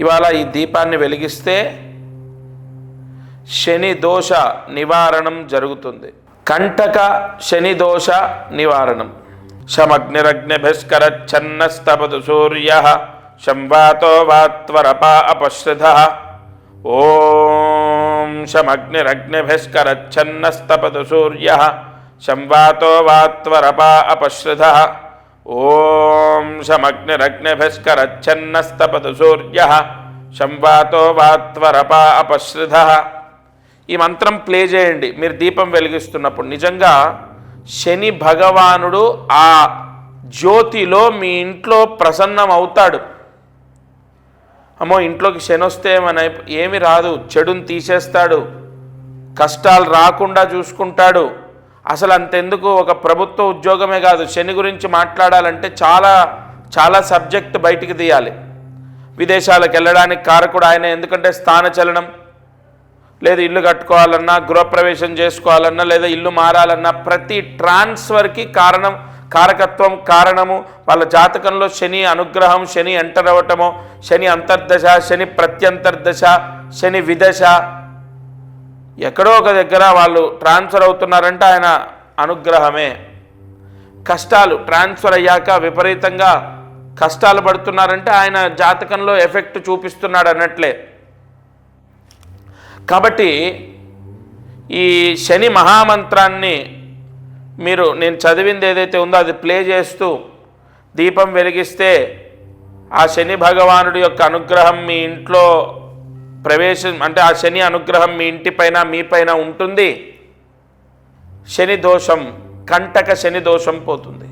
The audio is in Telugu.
ఇవాళ ఈ దీపాన్ని వెలిగిస్తే శని దోష నివారణం జరుగుతుంది. కంటక శని దోష నివారణం. శమగ్నిరగ్నిభిస్కరచ్ఛన్నస్తపదు సూర్యః శంవాతో వాత్వరపా అపశ్రిధః. ఓం శమగ్నిరగ్నిభిస్కరచ్ఛన్నస్తపదు సూర్యః శంవాతో వాత్వరపా అపశ్రిధః. ఓం శమగ్నిరగ్నిభిస్కరచ్ఛన్నస్తపదు సూర్యః శంవాతో వాత్వరపా అపశ్రిధః. ఈ మంత్రం ప్లే చేయండి మీరు దీపం వెలిగిస్తున్నప్పుడు. నిజంగా శని భగవానుడు ఆ జ్యోతిలో మీ ఇంట్లో ప్రసన్నం అవుతాడు. అమ్మో ఇంట్లోకి శని వస్తే ఏమి రాదు, చెడుని తీసేస్తాడు, కష్టాలు రాకుండా చూసుకుంటాడు. అసలు అంతెందుకు, ఒక ప్రభుత్వ ఉద్యోగమే కాదు, శని గురించి మాట్లాడాలంటే చాలా చాలా సబ్జెక్ట్ బయటికి తీయాలి. విదేశాలకు వెళ్ళడానికి కారకుడు ఆయన. ఎందుకంటే స్థానచలనం, లేదా ఇల్లు కట్టుకోవాలన్నా, గృహప్రవేశం చేసుకోవాలన్నా, లేదా ఇల్లు మారాలన్నా ప్రతి ట్రాన్స్ఫర్కి కారకత్వం కారణము వాళ్ళ జాతకంలో శని అనుగ్రహం, శని ఎంటర్ అవ్వటమో, శని అంతర్దశ, శని ప్రత్యంతర్దశ, శని విదశ, ఎక్కడో ఒక దగ్గర వాళ్ళు ట్రాన్స్ఫర్ అవుతున్నారంటే ఆయన అనుగ్రహమే. కష్టాలు ట్రాన్స్ఫర్ అయ్యాక విపరీతంగా కష్టాలు పడుతున్నారంటే ఆయన జాతకంలో ఎఫెక్ట్ చూపిస్తున్నాడు అన్నట్లే. కాబట్టి ఈ శని మహామంత్రాన్ని నేను చదివింది ఏదైతే ఉందో అది ప్లే చేస్తూ దీపం వెలిగిస్తే ఆ శని భగవానుడి యొక్క అనుగ్రహం మీ ఇంట్లో ప్రవేశం, అంటే ఆ శని అనుగ్రహం మీ ఇంటిపైన మీపైన ఉంటుంది. శని దోషం, కంటక శని దోషం పోతుంది.